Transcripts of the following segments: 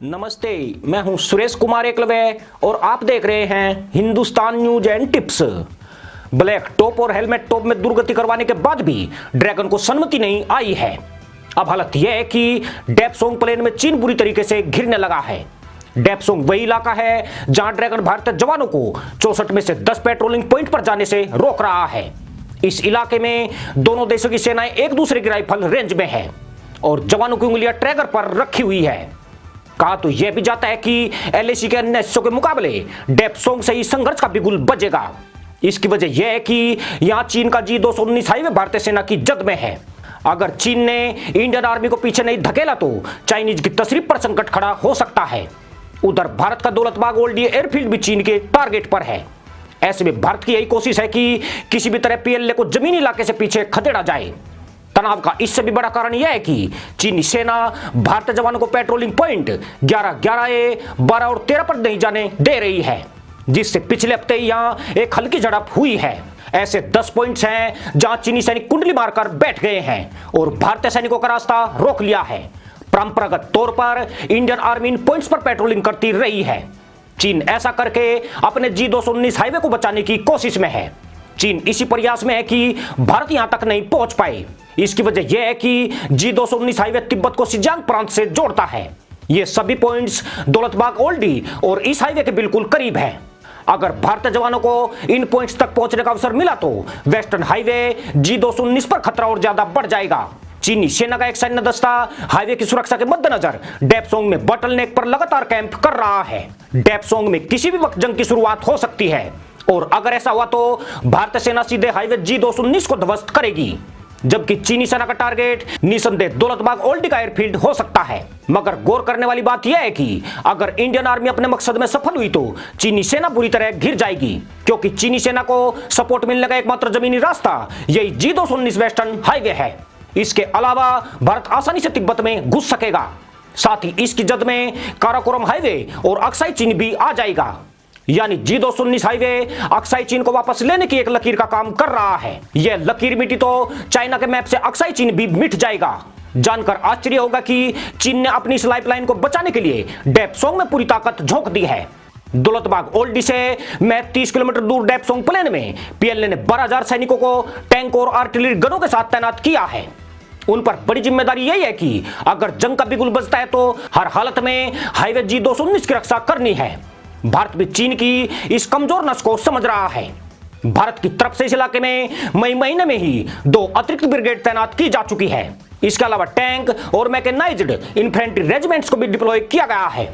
नमस्ते, मैं हूं सुरेश कुमार एकलव्य और आप देख रहे हैं Hindustan news and tips. Black top और हेलमेट टॉप में दुर्गति करवाने के बाद भी ड्रैगन को सम्मति नहीं आई है। अब हालत यह है कि डेपसोंग प्लेन में चीन बुरी तरीके से घिरने लगा है। डेपसोंग वही इलाका है जहां ड्रैगन भारतीय जवानों को 64 में से 10 पेट्रोलिंग पॉइंट पर जाने से रोक रहा है। इस इलाके में दोनों देशों की सेनाएं एक दूसरे की राइफल रेंज में है और जवानों की उंगलियां ट्रैगर पर रखी हुई है। कहा तो यह भी जाता है कि एलएसी के अन्य हिस्सों के मुकाबले डेपसोंग से ही संघर्ष का बिगुल बजेगा। इसकी वजह यह है कि यहां चीन का G219 हाईवे भारतीय सेना की जद में है। अगर चीन ने इंडियन आर्मी को पीछे नहीं धकेला तो चाइनीज की तसरीफ पर संकट खड़ा हो सकता है। उधर भारत का दौलतबाग ओल्डी एयरफील्ड भी चीन के टारगेट पर है। ऐसे में भारत की यही कोशिश है कि किसी भी तरह पीएलए को जमीनी इलाके से पीछे खदेड़ा जाए। तनाव का इससे भी बड़ा कारण यह है कि चीनी सेना भारतीय जवानों को पेट्रोलिंग पॉइंट 11, 11A, 12 और 13 पर नहीं जाने दे रही है, जिससे पिछले हफ्ते यहां एक हल्की झड़प हुई है। ऐसे 10 पॉइंट्स हैं जहां चीनी सैनिक कुंडली मारकर बैठ गए हैं और भारतीय सैनिकों का रास्ता रोक लिया है। परंपरागत तौर पर इंडियन आर्मी इन पॉइंट्स पर पेट्रोलिंग करती रही है। चीन ऐसा करके अपने G219 हाईवे को बचाने की कोशिश में है। चीन इसी प्रयास में है कि भारत यहां तक नहीं पहुंच पाए। इसकी वजह यह है कि G219 हाईवे तिब्बत को सिजांग प्रांत से जोड़ता है। ये सभी पॉइंट्स दौलतबाग ओल्डी और इस हाईवे के बिल्कुल करीब है। अगर भारतीय जवानों को इन पॉइंट्स तक पहुंचने का अवसर मिला तो वेस्टर्न हाईवे G219 पर खतरा और ज्यादा बढ़ जाएगा। चीनी सेना का एक सैन्य दस्ता हाईवे की सुरक्षा के मद्देनजर डेपसोंग में बॉटल नेक पर लगातार कैंप कर रहा है। डेपसोंग में किसी भी वक्त जंग की शुरुआत हो सकती है और अगर ऐसा हुआ तो भारतीय सेना सीधे हाईवे G219 को ध्वस्त करेगी, जबकि चीनी सेना का टारगेट निसंदेह दौलतबाग ओल्डी का एयरफील्ड हो सकता है। मगर गौर करने वाली बात यह है कि अगर इंडियन आर्मी अपने मकसद में सफल हुई तो चीनी सेना बुरी तरह घिर जाएगी, क्योंकि चीनी सेना को सपोर्ट मिलने का एकमात्र जमीनी रास्ता यही G219 वेस्टर्न हाईवे है। इसके अलावा भारत आसानी से तिब्बत में घुस सकेगा। साथ ही इसकी जद में काराकोरम हाईवे और अक्साई चीन भी आ जाएगा। यानी G219 हाईवे अक्साई चीन को वापस लेने की एक लकीर का काम कर रहा है। यह लकीर मिटी तो चाइना के मैप से अक्साई चीन भी मिट जाएगा। जानकर आश्चर्य होगा कि चीन ने अपनी इस लाइफलाइन को बचाने के लिए डेपसोंग में पूरी ताकत झोंक दी है। दौलतबाग ओल्डी से मैं 30 किलोमीटर दूर डेपसोंग प्लेन में पीएलए ने 12,000 सैनिकों को टैंक और आर्टिलरी गनों के साथ तैनात किया है। उन पर बड़ी जिम्मेदारी यही है कि अगर जंग का बिगुल बजता है तो हर हालत में हाईवे G219 की रक्षा करनी है। भारत भी चीन की इस कमजोर नस को समझ रहा है। भारत की तरफ से इस इलाके में मई महीने में ही 2 अतिरिक्त ब्रिगेड तैनात की जा चुकी है। इसके अलावा टैंक और मैकेनाइज्ड इन्फेंट्री रेजिमेंट्स को भी डिप्लॉय किया गया है।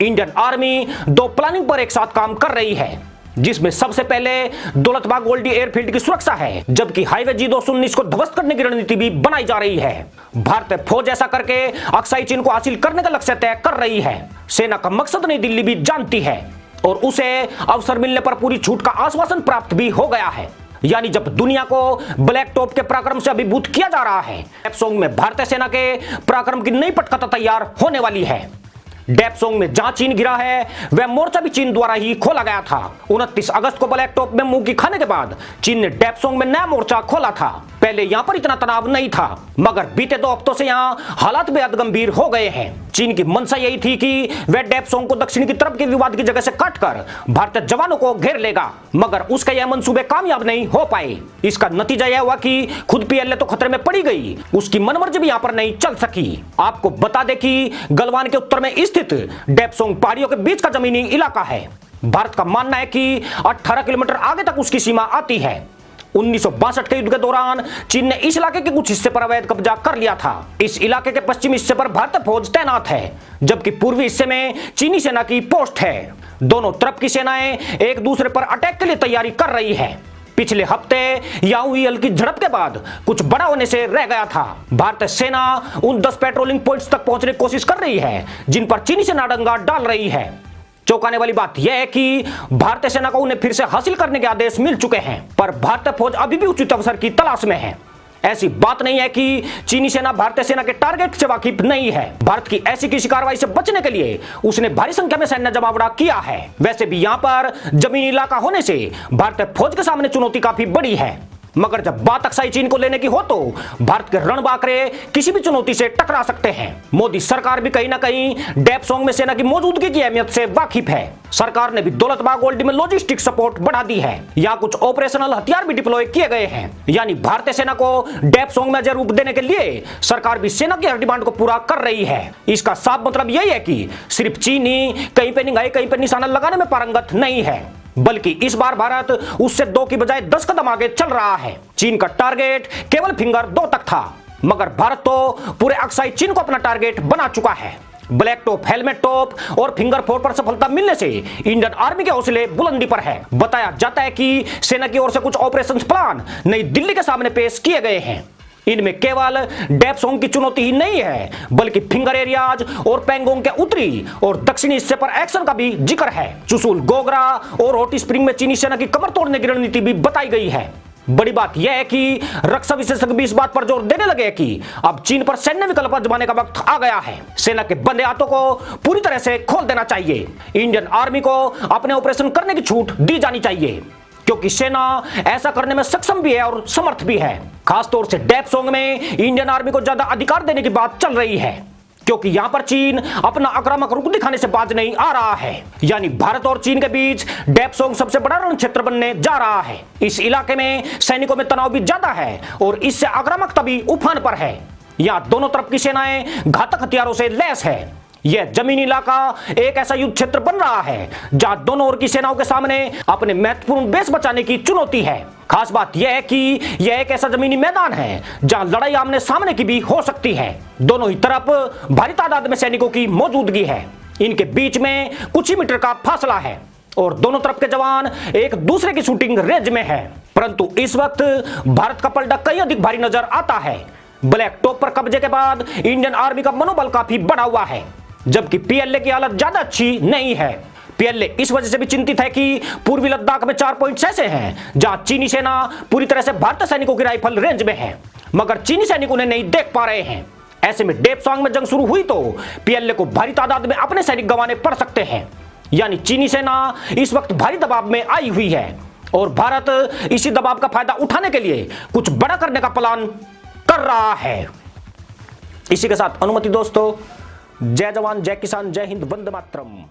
इंडियन आर्मी 2 प्लानिंग पर एक साथ काम कर रही है, जिसमें सबसे पहले दौलतबाग ओल्डी एयरफील्ड की सुरक्षा है, जबकि हाईवे G219 को ध्वस्त करने की रणनीति भी बनाई जा रही है। भारतीय फौज ऐसा करके अक्साई चीन को हासिल करने का लक्ष्य तय कर रही है। सेना का मकसद नई दिल्ली भी जानती है और उसे अवसर मिलने पर पूरी छूट का आश्वासन प्राप्त भी हो गया है। यानी जब दुनिया को ब्लैक टॉप के पराक्रम से अभिभूत किया जा रहा है, डेपसोंग में भारतीय सेना के पराक्रम की नई पटकथा तैयार होने वाली है। डेपसोंग में जहां चीन गिरा है वह मोर्चा भी चीन द्वारा ही खोला गया था। 29 अगस्त को ब्लैक टॉप में मुंह की खाने के बाद चीन ने डेपसोंग में नया मोर्चा खोला था। पहले यहां पर इतना तनाव नहीं था, मगर बीते 2 हफ्तों से यहां हालात बेहद गंभीर हो गए हैं। चीन की मंशा यही थी कि वह डेपसोंग को दक्षिण की तरफ के विवाद की जगह से काटकर भारतीय जवानों को घेर लेगा, मगर उसका यह मंसूबे कामयाब नहीं हो पाए। इसका नतीजा यह हुआ कि खुद पीएलए तो खतरे में पड़ी गई, उसकी मनमर्जी भी यहां पर नहीं चल सकी। आपको बता दें कि गलवान के उत्तर में स्थित डेपसोंग पहाड़ियों के बीच का जमीनी इलाका है। भारत का मानना है कि 18 किलोमीटर आगे तक उसकी सीमा आती है। 1962 के युद्ध के दौरान चीन ने इस इलाके के कुछ हिस्से पर अवैध कब्जा कर लिया था। इस इलाके के पश्चिमी हिस्से पर भारतीय फौज तैनात है, जबकि पूर्वी हिस्से में चीनी सेना की पोस्ट है। दोनों तरफ की सेनाएं एक दूसरे पर अटैक के लिए तैयारी कर रही है। पिछले हफ्ते यहां हुई हल्की झड़प के बाद कुछ बड़ा होने से रह गया था। भारतीय सेना उन 10 पेट्रोलिंग पॉइंट्स तक पहुंचने की कोशिश कर रही है जिन पर चीनी सेना डंगा डाल रही है। चौंकाने वाली बात यह है कि भारतीय सेना को उन्हें फिर से हासिल करने के आदेश मिल चुके हैं, पर भारतीय फौज अभी भी उचित अवसर की तलाश में है। ऐसी बात नहीं है कि चीनी सेना भारतीय सेना के टारगेट से वाकिफ नहीं है। भारत की ऐसी किसी कार्रवाई से बचने के लिए उसने भारी संख्या में सैन्य जमावड़ा किया है। वैसे भी यहां पर जमीनी इलाका होने से भारतीय फौज के सामने चुनौती काफी बड़ी है। मगर जब बात अक्साई चीन को लेने की हो तो भारत के रणबांकरे किसी भी चुनौती से टकरा सकते हैं। मोदी सरकार भी कहीं ना कहीं डेपसोंग में सेना की मौजूदगी की अहमियत से वाकिफ है। सरकार ने भी दौलतबाग ओल्डी में लॉजिस्टिक सपोर्ट बढ़ा दी है। यहाँ कुछ ऑपरेशनल हथियार भी डिप्लॉय किए गए हैं। यानी भारतीय सेना को डेपसोंग में अजय रूप देने के लिए सरकार भी सेना की हर डिमांड को पूरा कर रही है। इसका साफ मतलब यही है कि सिर्फ चीन ही कहीं पे निगाह कहीं पे निशाना लगाने में पारंगत नहीं है, बल्कि इस बार भारत उससे 2 की बजाय 10 कदम आगे चल रहा है। चीन का टारगेट केवल फिंगर 2 तक था, मगर भारत तो पूरे अक्साई चीन को अपना टारगेट बना चुका है। ब्लैक टॉप, हेलमेट टॉप और फिंगर 4 पर सफलता मिलने से इंडियन आर्मी के हौसले बुलंदी पर है। बताया जाता है कि सेना की ओर से कुछ ऑपरेशन प्लान नई दिल्ली के सामने पेश किए गए हैं। इनमें केवल डेपसोंग की चुनौती ही नहीं है, बल्कि फिंगर एरियाज और पैंगोंग के उत्तरी और दक्षिणी हिस्से पर एक्शन का भी जिक्र है। चुशुल, गोगरा और हॉट स्प्रिंग में चीनी सेना की कमर तोड़ने की रणनीति भी बताई गई है। बड़ी बात यह है कि रक्षा विशेषज्ञ भी इस बात पर जोर देने लगे कि अब चीन पर सैन्य विकल्प आजमाने का वक्त आ गया है। सेना के बंदे हाथों को पूरी तरह से खोल देना चाहिए। इंडियन आर्मी को अपने ऑपरेशन करने की छूट दी जानी चाहिए, क्योंकि सेना ऐसा करने में सक्षम भी है और समर्थ भी है। खासतौर से डेपसोंग में इंडियन आर्मी को ज्यादा अधिकार देने की बात चल रही है, क्योंकि यहां पर चीन अपना आक्रामक रुख दिखाने से बाज नहीं आ रहा है। यानी भारत और चीन के बीच डेपसोंग सबसे बड़ा रण क्षेत्र बनने जा रहा है। इस इलाके में सैनिकों में तनाव भी ज्यादा है और इससे आक्रामकता भी उफान पर है। यहां दोनों तरफ की सेनाएं घातक हथियारों से लैस है। यह जमीनी इलाका एक ऐसा युद्ध क्षेत्र बन रहा है जहां दोनों ओर की सेनाओं के सामने अपने महत्वपूर्ण बेस बचाने की चुनौती है। खास बात यह है कि यह एक ऐसा जमीनी मैदान है जहां लड़ाई आमने सामने की भी हो सकती है। दोनों ही तरफ भारी तादाद में सैनिकों की मौजूदगी है। इनके बीच में कुछ ही मीटर का फासला है और दोनों तरफ के जवान एक दूसरे की शूटिंग रेंज में है। परंतु इस वक्त भारत का पलड़ा कहीं अधिक भारी नजर आता है। ब्लैक टॉप पर कब्जे के बाद इंडियन आर्मी का मनोबल काफी बढ़ा हुआ है, जबकि पीएलए की हालत ज्यादा अच्छी नहीं है। पीएलए इस वजह से भी चिंतित है कि पूर्वी लद्दाख में 4 पॉइंट्स ऐसे हैं जहां चीनी सेना पूरी तरह से भारतीय सैनिकों की राइफल रेंज में है, मगर चीनी सैनिक उन्हें नहीं देख पा रहे हैं। ऐसे में डेपसोंग में जंग शुरू हुई तो पीएलए को भारी तादाद में अपने सैनिक गंवाने पड़ सकते हैं। यानी चीनी सेना इस वक्त भारी दबाव में आई हुई है और भारत इसी दबाव का फायदा उठाने के लिए कुछ बड़ा करने का प्लान कर रहा है। इसी के साथ अनुमति दोस्तों, जय जवान, जय किसान, जय हिंद, वंदे मातरम।